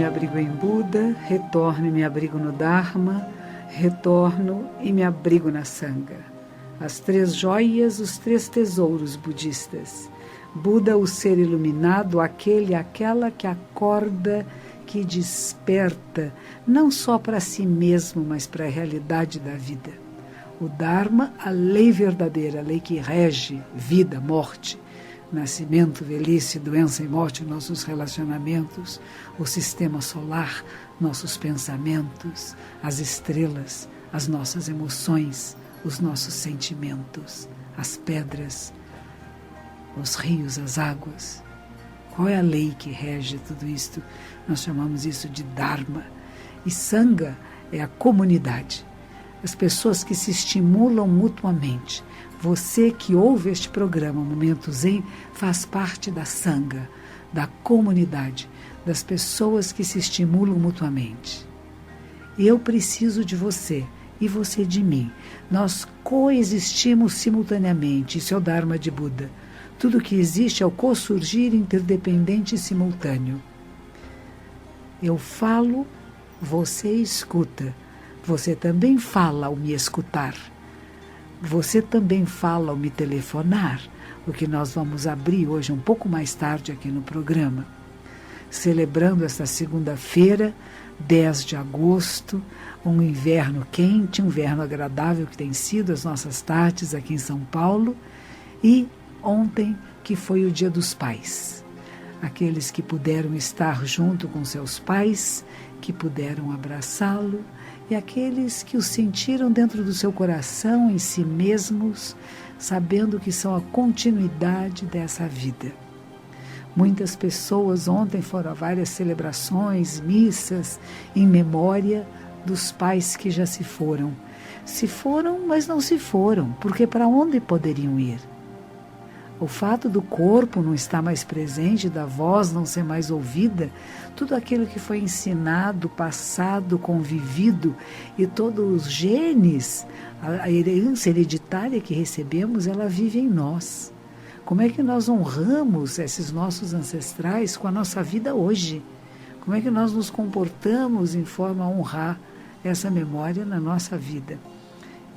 me abrigo em Buda, retorno e me abrigo no Dharma, retorno e me abrigo na Sangha. As 3 joias, os 3 tesouros budistas. Buda, o ser iluminado, aquele e aquela que acorda, que desperta, não só para si mesmo, mas para a realidade da vida. O Dharma, a lei verdadeira, a lei que rege vida, morte, nascimento, velhice, doença e morte, nossos relacionamentos, o sistema solar, nossos pensamentos, as estrelas, as nossas emoções, os nossos sentimentos, as pedras, os rios, as águas. Qual é a lei que rege tudo isto? Nós chamamos isso de Dharma. E Sangha é a comunidade. As pessoas que se estimulam mutuamente. Você que ouve este programa, Momento Zen, faz parte da Sangha, da comunidade, das pessoas que se estimulam mutuamente. Eu preciso de você e você de mim. Nós coexistimos simultaneamente. Isso é o Dharma de Buda. Tudo que existe é o co-surgir interdependente e simultâneo. Eu falo, você escuta. Você também fala ao me escutar. Você também fala ao me telefonar, o que nós vamos abrir hoje um pouco mais tarde aqui no programa. Celebrando esta segunda-feira, 10 de agosto, um inverno quente, um inverno agradável que tem sido as nossas tardes aqui em São Paulo, e ontem que foi o Dia dos Pais. Aqueles que puderam estar junto com seus pais, que puderam abraçá-lo, e aqueles que o sentiram dentro do seu coração, em si mesmos, sabendo que são a continuidade dessa vida. Muitas pessoas ontem foram a várias celebrações, missas, em memória dos pais que já se foram. Se foram, mas não se foram, porque para onde poderiam ir? O fato do corpo não estar mais presente, da voz não ser mais ouvida, tudo aquilo que foi ensinado, passado, convivido, e todos os genes, a herança hereditária que recebemos, ela vive em nós. Como é que nós honramos esses nossos ancestrais com a nossa vida hoje? Como é que nós nos comportamos em forma a honrar essa memória na nossa vida?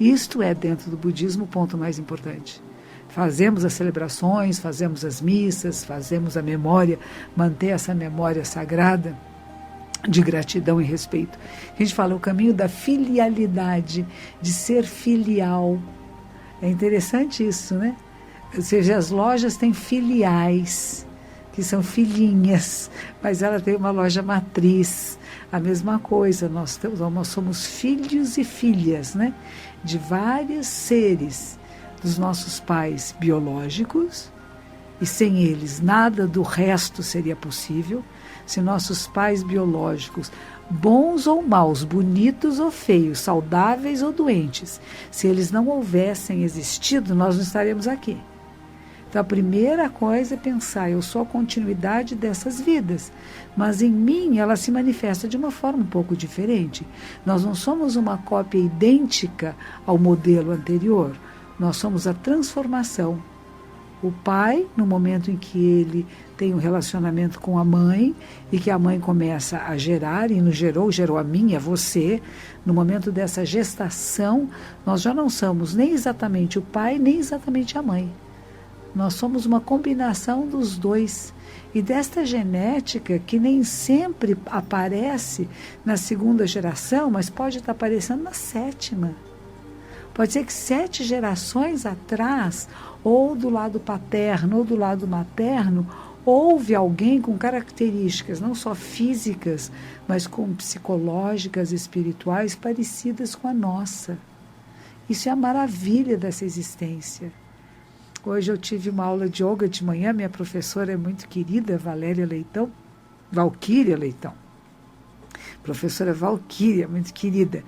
Isto é, dentro do budismo, o ponto mais importante. Fazemos as celebrações, fazemos as missas, fazemos a memória, manter essa memória sagrada de gratidão e respeito. A gente fala o caminho da filialidade, de ser filial. É interessante isso, né? Ou seja, as lojas têm filiais, que são filhinhas, mas ela tem uma loja matriz. A mesma coisa, nós somos filhos e filhas, né? De vários seres, dos nossos pais biológicos, e sem eles nada do resto seria possível. Se nossos pais biológicos, bons ou maus, bonitos ou feios, saudáveis ou doentes, se eles não houvessem existido, nós não estaríamos aqui. Então a primeira coisa é pensar, eu sou a continuidade dessas vidas, mas em mim ela se manifesta de uma forma um pouco diferente. Nós não somos uma cópia idêntica ao modelo anterior. Nós somos a transformação. O pai, no momento em que ele tem um relacionamento com a mãe e que a mãe começa a gerar, e nos gerou a mim, a você, no momento dessa gestação, nós já não somos nem exatamente o pai, nem exatamente a mãe. Nós somos uma combinação dos dois. E desta genética que nem sempre aparece na segunda geração, mas pode estar aparecendo na 7ª. Pode ser que 7 gerações atrás, ou do lado paterno ou do lado materno, houve alguém com características não só físicas, mas com psicológicas, espirituais, parecidas com a nossa. Isso é a maravilha dessa existência. Hoje eu tive uma aula de yoga de manhã, minha professora é muito querida, Valquíria Leitão. Professora Valquíria, muito querida.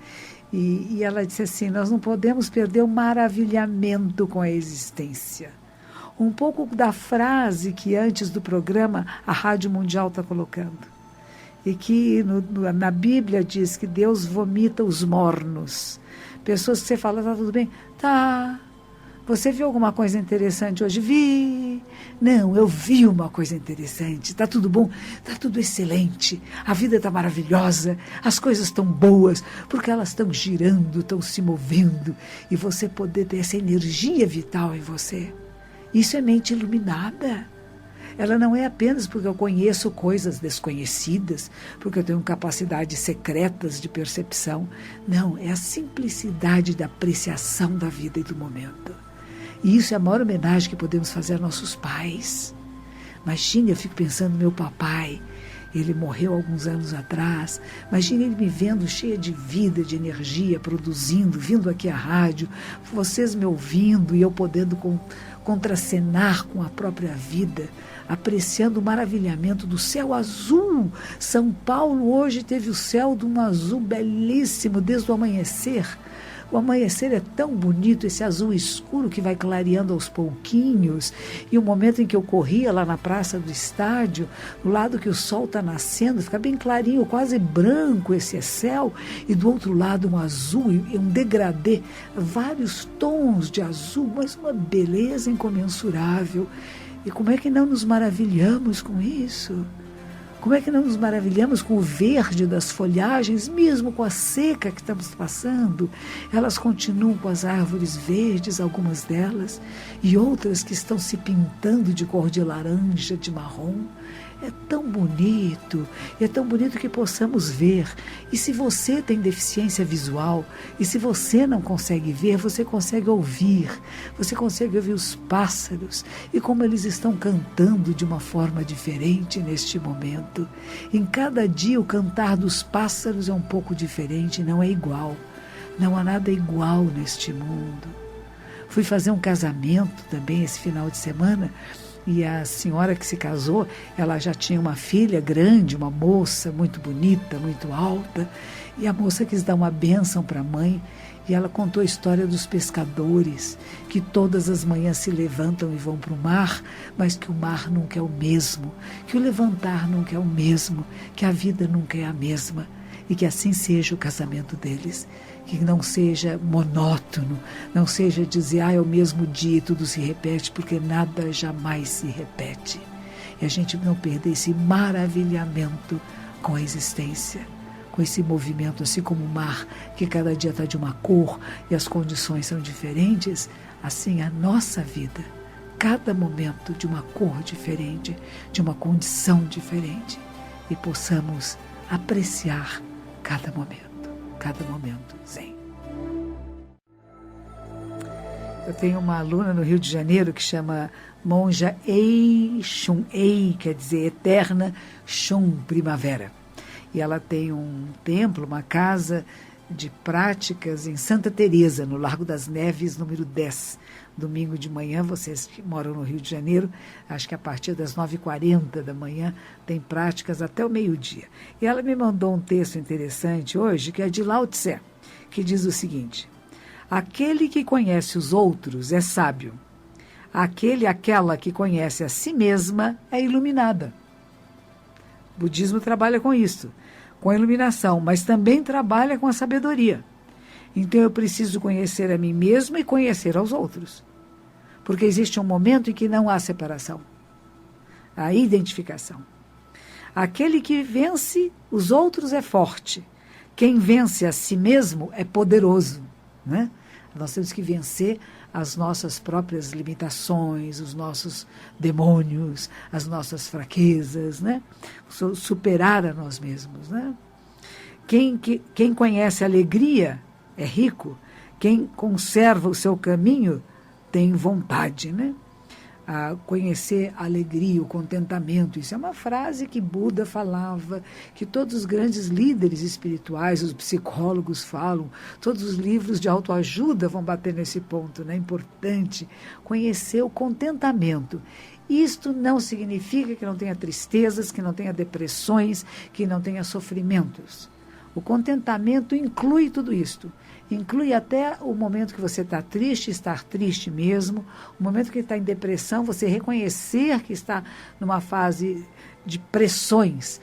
E ela disse assim, nós não podemos perder o maravilhamento com a existência. Um pouco da frase que antes do programa a Rádio Mundial está colocando. E que na Bíblia diz que Deus vomita os mornos. Pessoas que você fala, tá tudo bem? Tá. Você viu alguma coisa interessante hoje? Vi. Não, eu vi uma coisa interessante, está tudo bom, está tudo excelente, a vida está maravilhosa, as coisas estão boas, porque elas estão girando, estão se movendo, e você poder ter essa energia vital em você. Isso é mente iluminada. Ela não é apenas porque eu conheço coisas desconhecidas, porque eu tenho capacidades secretas de percepção. Não, é a simplicidade da apreciação da vida e do momento. E isso é a maior homenagem que podemos fazer a nossos pais. Imagine, eu fico pensando no meu papai, ele morreu alguns anos atrás. Imagine ele me vendo cheia de vida, de energia, produzindo, vindo aqui à rádio, vocês me ouvindo e eu podendo contracenar com a própria vida, apreciando o maravilhamento do céu azul. São Paulo hoje teve o céu de um azul belíssimo desde o amanhecer. O amanhecer é tão bonito, esse azul escuro que vai clareando aos pouquinhos. E o momento em que eu corria lá na praça do estádio, do lado que o sol está nascendo, fica bem clarinho, quase branco esse céu. E do outro lado um azul, e um degradê, vários tons de azul, mas uma beleza incomensurável. E como é que não nos maravilhamos com isso? Como é que não nos maravilhamos com o verde das folhagens, mesmo com a seca que estamos passando? Elas continuam com as árvores verdes, algumas delas, e outras que estão se pintando de cor de laranja, de marrom. É tão bonito que possamos ver. E se você tem deficiência visual, e se você não consegue ver, você consegue ouvir. Você consegue ouvir os pássaros e como eles estão cantando de uma forma diferente neste momento. Em cada dia o cantar dos pássaros é um pouco diferente, não é igual. Não há nada igual neste mundo. Fui fazer um casamento também esse final de semana. E a senhora que se casou, ela já tinha uma filha grande, uma moça muito bonita, muito alta. E a moça quis dar uma bênção para a mãe. E ela contou a história dos pescadores, que todas as manhãs se levantam e vão para o mar, mas que o mar nunca é o mesmo, que o levantar nunca é o mesmo, que a vida nunca é a mesma. E que assim seja o casamento deles. Que não seja monótono, não seja dizer, é o mesmo dia e tudo se repete, porque nada jamais se repete. E a gente não perder esse maravilhamento com a existência, com esse movimento, assim como o mar, que cada dia está de uma cor e as condições são diferentes, assim a nossa vida, cada momento de uma cor diferente, de uma condição diferente, e possamos apreciar cada momento zen. Eu tenho uma aluna no Rio de Janeiro que chama Monja Ei Shun. Ei quer dizer eterna, Shun, primavera. E ela tem um templo, uma casa de práticas em Santa Teresa, no Largo das Neves, número 10. Domingo de manhã, vocês que moram no Rio de Janeiro, acho que a partir das 9h40 da manhã tem práticas até o meio-dia. E ela me mandou um texto interessante hoje, que é de Lao Tse, que diz o seguinte: aquele que conhece os outros é sábio. Aquela que conhece a si mesma é iluminada. O budismo trabalha com isso, com a iluminação, mas também trabalha com a sabedoria. Então eu preciso conhecer a mim mesma e conhecer aos outros. Porque existe um momento em que não há separação. Há identificação. Aquele que vence os outros é forte. Quem vence a si mesmo é poderoso, né? Nós temos que vencer as nossas próprias limitações, os nossos demônios, as nossas fraquezas, né? Superar a nós mesmos, né? Quem conhece a alegria é rico. Quem conserva o seu caminho tem vontade, né? A conhecer a alegria, o contentamento. Isso é uma frase que Buda falava, que todos os grandes líderes espirituais, os psicólogos falam, todos os livros de autoajuda vão bater nesse ponto, né? É importante conhecer o contentamento. Isto não significa que não tenha tristezas, que não tenha depressões, que não tenha sofrimentos. O contentamento inclui tudo isto. Inclui até o momento que você está triste, estar triste mesmo, o momento que está em depressão, você reconhecer que está numa fase de pressões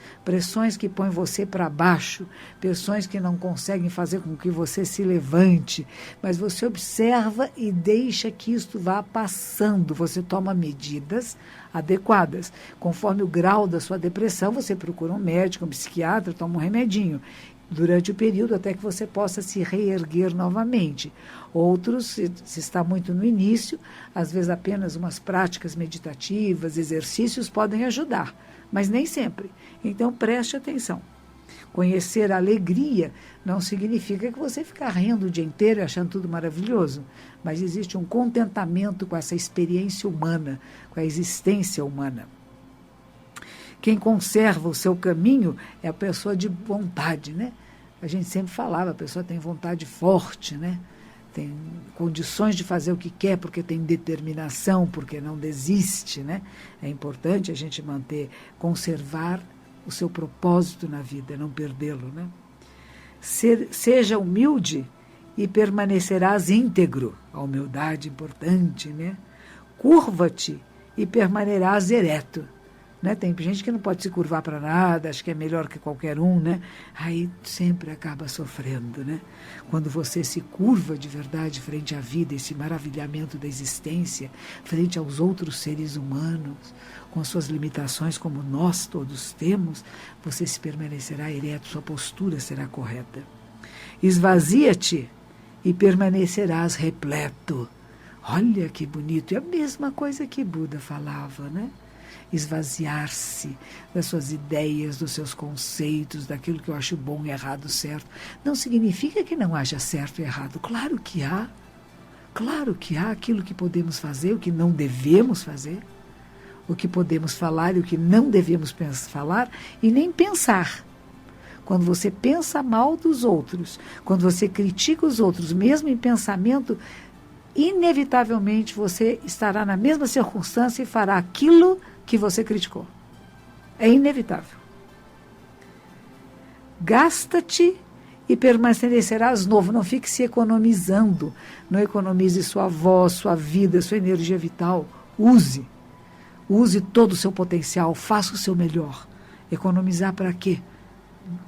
que põem você para baixo, pressões que não conseguem fazer com que você se levante, mas você observa e deixa que isto vá passando, você toma medidas adequadas. Conforme o grau da sua depressão, você procura um médico, um psiquiatra, toma um remedinho, durante o período até que você possa se reerguer novamente. Outros, se está muito no início, às vezes apenas umas práticas meditativas, exercícios podem ajudar, mas nem sempre. Então, preste atenção. Conhecer a alegria não significa que você fica rindo o dia inteiro e achando tudo maravilhoso, mas existe um contentamento com essa experiência humana, com a existência humana. Quem conserva o seu caminho é a pessoa de vontade, né? A gente sempre falava, a pessoa tem vontade forte, né? Tem condições de fazer o que quer, porque tem determinação, porque não desiste, né? É importante a gente conservar o seu propósito na vida, não perdê-lo, né? Seja humilde e permanecerás íntegro. A humildade é importante, né? Curva-te e permanecerás ereto. Né? Tem gente que não pode se curvar para nada, acha que é melhor que qualquer um, né? Aí sempre acaba sofrendo, né? Quando você se curva de verdade frente à vida, esse maravilhamento da existência, frente aos outros seres humanos, com suas limitações como nós todos temos, você se permanecerá ereto, sua postura será correta. Esvazia-te e permanecerás repleto. Olha que bonito, é a mesma coisa que Buda falava, né? Esvaziar-se das suas ideias, dos seus conceitos, daquilo que eu acho bom, errado, certo. Não significa que não haja certo e errado. Claro que há. Claro que há aquilo que podemos fazer, o que não devemos fazer, o que podemos falar e o que não devemos falar e nem pensar. Quando você pensa mal dos outros, quando você critica os outros, mesmo em pensamento, inevitavelmente você estará na mesma circunstância e fará aquilo que você criticou. É inevitável. Gasta-te e permanecerás novo. Não fique se economizando. Não economize sua voz, sua vida, sua energia vital. Use. Use todo o seu potencial. Faça o seu melhor. Economizar para quê?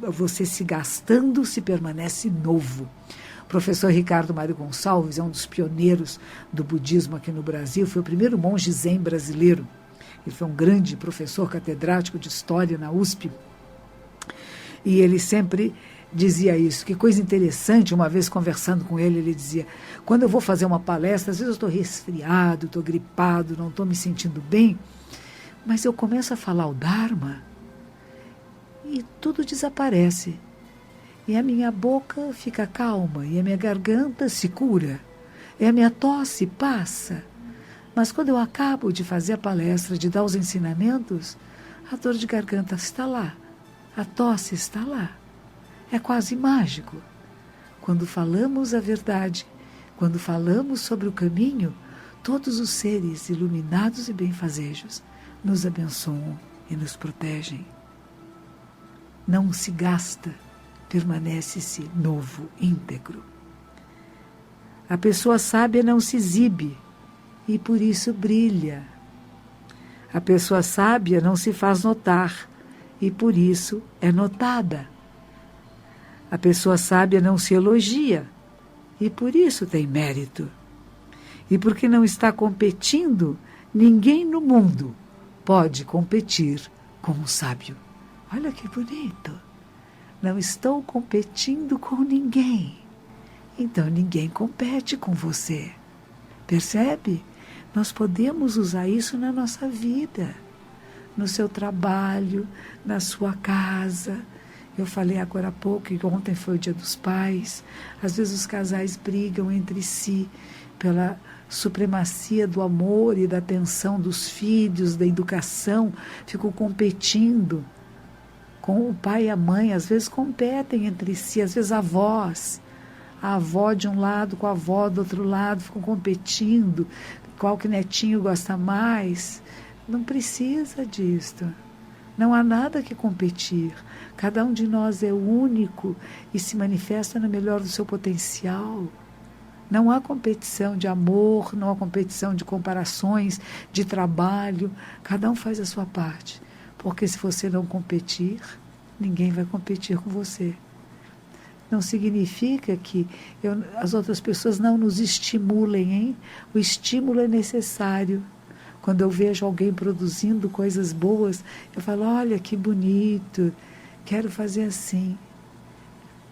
Você se gastando, se permanece novo. O professor Ricardo Mário Gonçalves é um dos pioneiros do budismo aqui no Brasil. Foi o primeiro monge zen brasileiro. Ele foi um grande professor catedrático de história na USP. E ele sempre dizia isso. Que coisa interessante, uma vez conversando com ele, ele dizia, quando eu vou fazer uma palestra, às vezes eu estou resfriado, estou gripado, não estou me sentindo bem, mas eu começo a falar o Dharma e tudo desaparece. E a minha boca fica calma, e a minha garganta se cura, e a minha tosse passa. Mas quando eu acabo de fazer a palestra, de dar os ensinamentos, a dor de garganta está lá, a tosse está lá. É quase mágico. Quando falamos a verdade, quando falamos sobre o caminho, todos os seres iluminados e benfazejos nos abençoam e nos protegem. Não se gasta, permanece-se novo, íntegro. A pessoa sábia não se exibe, e por isso brilha. A pessoa sábia não se faz notar, e por isso é notada. A pessoa sábia não se elogia, e por isso tem mérito. E porque não está competindo, ninguém no mundo pode competir com o sábio. Olha que bonito. Não estou competindo com ninguém. Então ninguém compete com você. Percebe? Nós podemos usar isso na nossa vida, no seu trabalho, na sua casa. Eu falei agora há pouco, que ontem foi o Dia dos Pais. Às vezes os casais brigam entre si pela supremacia do amor e da atenção dos filhos, da educação. Ficam competindo com o pai e a mãe. Às vezes competem entre si, às vezes avós. A avó de um lado com a avó do outro lado, ficam competindo. Qual que netinho gosta mais? Não precisa disto. Não há nada que competir. Cada um de nós é único e se manifesta no melhor do seu potencial. Não há competição de amor, não há competição de comparações, de trabalho. Cada um faz a sua parte. Porque se você não competir, ninguém vai competir com você. Não significa que as outras pessoas não nos estimulem, hein? O estímulo é necessário. Quando eu vejo alguém produzindo coisas boas, eu falo, olha que bonito, quero fazer assim.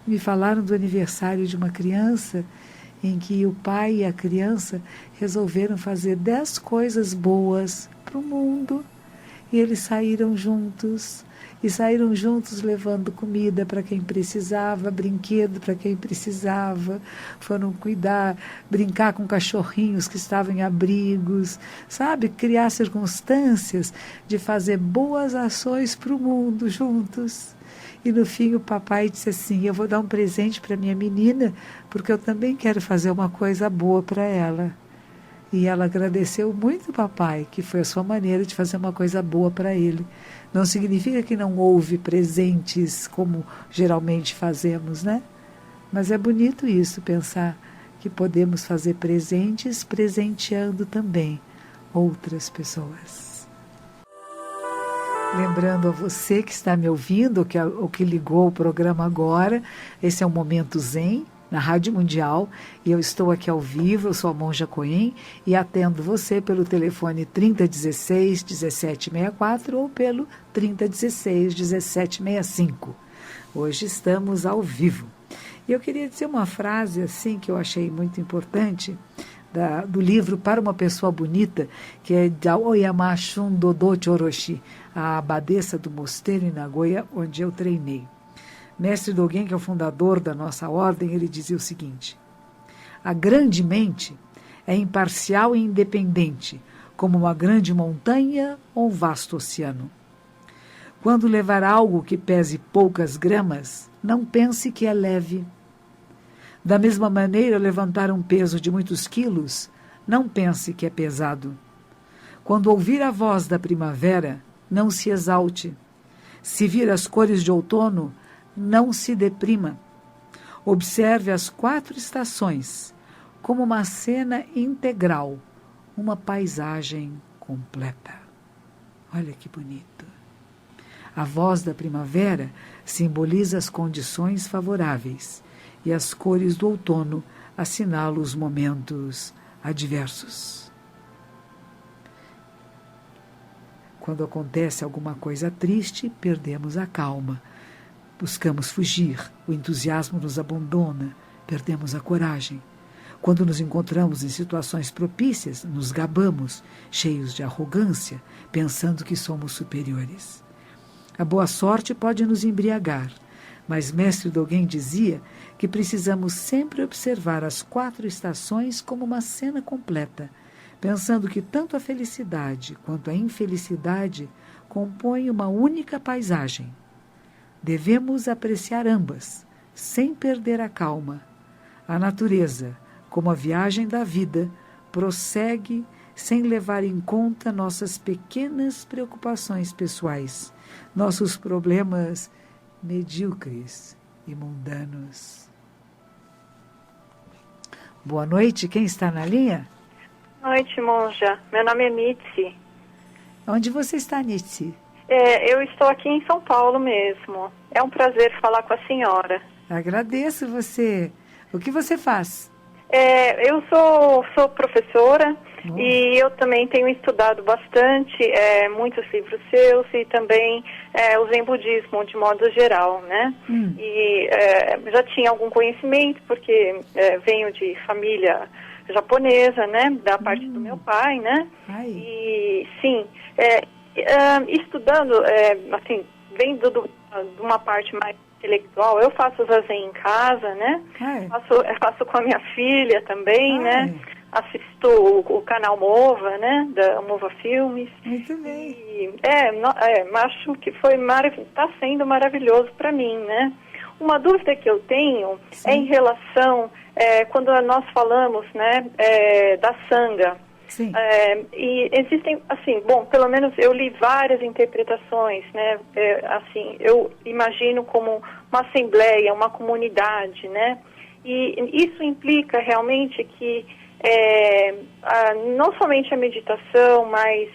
Me falaram do aniversário de uma criança em que o pai e a criança resolveram fazer 10 coisas boas para o mundo. E eles saíram juntos levando comida para quem precisava, brinquedo para quem precisava, foram brincar com cachorrinhos que estavam em abrigos, sabe? Criar circunstâncias de fazer boas ações para o mundo juntos. E no fim o papai disse assim, eu vou dar um presente para minha menina, porque eu também quero fazer uma coisa boa para ela. E ela agradeceu muito o papai, que foi a sua maneira de fazer uma coisa boa para ele. Não significa que não houve presentes como geralmente fazemos, né? Mas é bonito isso, pensar que podemos fazer presentes presenteando também outras pessoas. Lembrando a você que está me ouvindo, ou que ligou o programa agora, esse é o Momento Zen, na Rádio Mundial, e eu estou aqui ao vivo, eu sou a Monja Cohen, e atendo você pelo telefone 3016-1764 ou pelo 3016-1765. Hoje estamos ao vivo. E eu queria dizer uma frase assim que eu achei muito importante, do livro Para uma Pessoa Bonita, que é da Oyama Shun Dodochi Orochi, a abadesa do mosteiro em Nagoya, onde eu treinei. Mestre Dogen, que é o fundador da nossa ordem, ele dizia o seguinte: a grande mente é imparcial e independente, como uma grande montanha ou um vasto oceano. Quando levar algo que pese poucas gramas, não pense que é leve. Da mesma maneira, levantar um peso de muitos quilos, não pense que é pesado. Quando ouvir a voz da primavera, não se exalte. Se vir as cores de outono, não se deprima. Observe as 4 estações como uma cena integral, uma paisagem completa. Olha que bonito. A voz da primavera simboliza as condições favoráveis e as cores do outono assinalam os momentos adversos. Quando acontece alguma coisa triste, perdemos a calma. Buscamos fugir, o entusiasmo nos abandona, perdemos a coragem. Quando nos encontramos em situações propícias, nos gabamos, cheios de arrogância, pensando que somos superiores. A boa sorte pode nos embriagar, mas Mestre Dogen dizia que precisamos sempre observar as 4 estações como uma cena completa, pensando que tanto a felicidade quanto a infelicidade compõem uma única paisagem. Devemos apreciar ambas, sem perder a calma. A natureza, como a viagem da vida, prossegue sem levar em conta nossas pequenas preocupações pessoais, nossos problemas medíocres e mundanos. Boa noite, quem está na linha? Boa noite, Monja. Meu nome é Mitzi. Onde você está, Mitzi? Eu estou aqui em São Paulo mesmo. É um prazer falar com a senhora. Agradeço você. O que você faz? Eu sou professora e eu também tenho estudado bastante muitos livros seus e também o Zen Budismo de modo geral, né? E já tinha algum conhecimento porque venho de família japonesa, né? Da parte do meu pai, né? Ai. E sim, estudando, assim, vendo de uma parte mais intelectual, eu faço zazen em casa, né? Faço com a minha filha também, né? Assisto o canal Mova, né? Da Mova Filmes. Muito bem. E, acho que está sendo maravilhoso para mim, né? Uma dúvida que eu tenho é em relação, quando nós falamos, né? Da Sangha. Sim. E existem, assim, bom, pelo menos eu li várias interpretações, né? Assim, eu imagino como uma assembleia, uma comunidade, né? E isso implica realmente que não somente a meditação, mas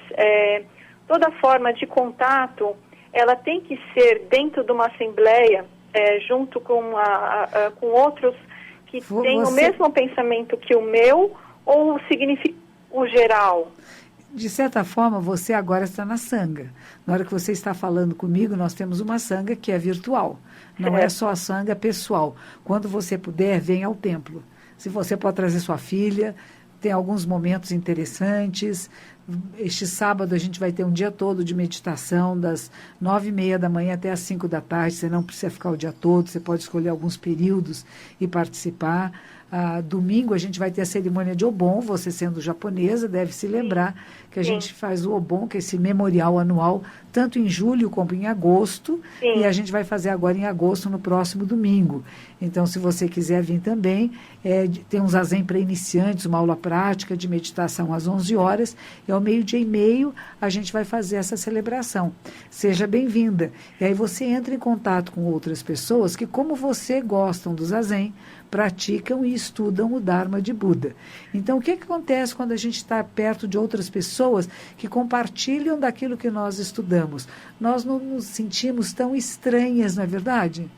toda forma de contato, ela tem que ser dentro de uma assembleia, junto com outros que têm o mesmo pensamento que o meu, ou significa o geral. De certa forma, você agora está na sanga. Na hora que você está falando comigo, nós temos uma sanga que é virtual. Não é só a sanga pessoal. Quando você puder, venha ao templo. Se você pode trazer sua filha, tem alguns momentos interessantes. Este sábado a gente vai ter um dia todo de meditação, das 9h30 da manhã até as 5 da tarde. Você não precisa ficar o dia todo, você pode escolher alguns períodos e participar. Domingo a gente vai ter a cerimônia de Obon. Você sendo japonesa deve se lembrar que a gente faz o Obon, que é esse memorial anual, tanto em julho como em agosto. Sim. E a gente vai fazer agora em agosto, no próximo domingo. Então, se você quiser vir também, tem um zazen para iniciantes, uma aula prática de meditação às 11 horas, e ao 12h30 a gente vai fazer essa celebração. Seja bem-vinda. E aí você entra em contato com outras pessoas que, como você, gostam do zazen, praticam e estudam o Dharma de Buda. Então, o que acontece quando a gente está perto de outras pessoas que compartilham daquilo que nós estudamos? Nós não nos sentimos tão estranhas, não é verdade?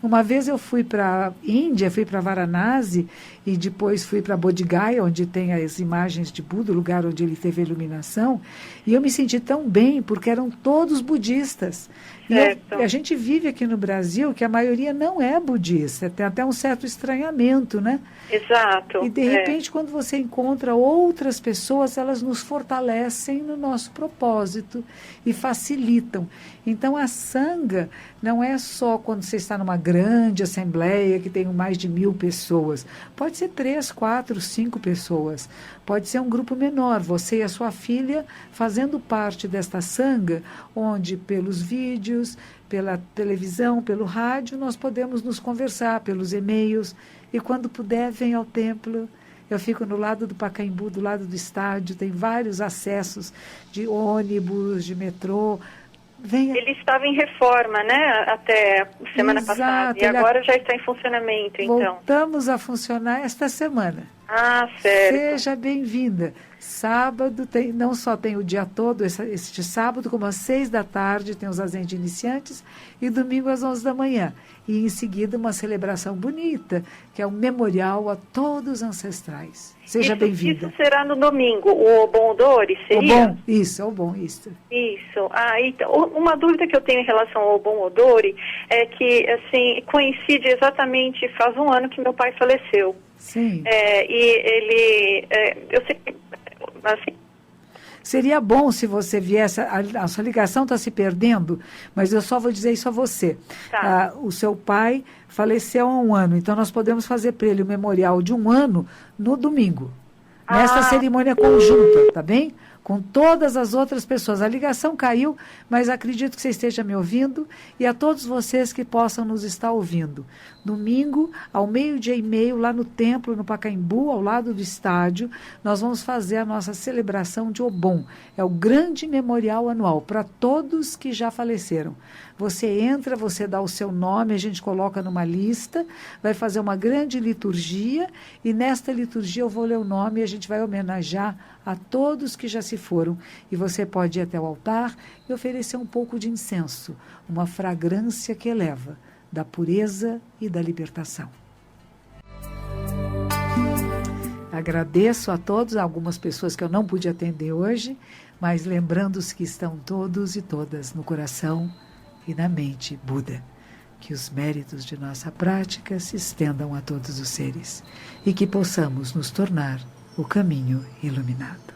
Uma vez eu fui para a Índia, fui para Varanasi e depois fui para Bodh Gaya, onde tem as imagens de Buda, o lugar onde ele teve a iluminação, e eu me senti tão bem porque eram todos budistas. E a gente vive aqui no Brasil que a maioria não é budista, tem até um certo estranhamento, né? Exato. E de repente, quando você encontra outras pessoas, elas nos fortalecem no nosso propósito e facilitam. Então, a Sangha não é só quando você está numa grande assembleia que tem mais de 1.000 pessoas. Pode ser 3, 4, 5 pessoas. Pode ser um grupo menor, você e a sua filha fazendo parte desta Sangha, onde pelos vídeos, pela televisão, pelo rádio, nós podemos nos conversar, pelos e-mails. E quando puder, venha ao templo. Eu fico no lado do Pacaembu, do lado do estádio, tem vários acessos de ônibus, de metrô. Venha. Ele estava em reforma, né, até semana passada, e agora já está em funcionamento, então. Voltamos a funcionar esta semana. Certo. Seja bem-vinda. Sábado, não só tem o dia todo, este sábado, como às 6 da tarde, tem os zazen de iniciantes, e domingo às 11 da manhã. E em seguida uma celebração bonita, que é um memorial a todos os ancestrais. Seja bem-vinda. Isso será no domingo, o Obon Odori, seria? Obon, isso, Obon, isso. Isso. Então, uma dúvida que eu tenho em relação ao Obon Odori é que, assim, coincide exatamente, faz um ano que meu pai faleceu. Sim. E ele, eu sei que, assim... Seria bom se você viesse, a sua ligação está se perdendo, mas eu só vou dizer isso a você. Tá. O seu pai faleceu há um ano, então nós podemos fazer para ele o memorial de um ano no domingo, nesta cerimônia conjunta, tá bem? Com todas as outras pessoas. A ligação caiu, mas acredito que você esteja me ouvindo, e a todos vocês que possam nos estar ouvindo. Domingo, ao 12h30, lá no templo, no Pacaembu, ao lado do estádio, nós vamos fazer a nossa celebração de Obon. É o grande memorial anual para todos que já faleceram. Você entra, você dá o seu nome, a gente coloca numa lista, vai fazer uma grande liturgia, e nesta liturgia eu vou ler o nome e a gente vai homenagear a todos que já se foram. E você pode ir até o altar e oferecer um pouco de incenso, uma fragrância que eleva, da pureza e da libertação. Agradeço a todos, algumas pessoas que eu não pude atender hoje, mas lembrando-os que estão todos e todas no coração e na mente Buda. Que os méritos de nossa prática se estendam a todos os seres e que possamos nos tornar o caminho iluminado.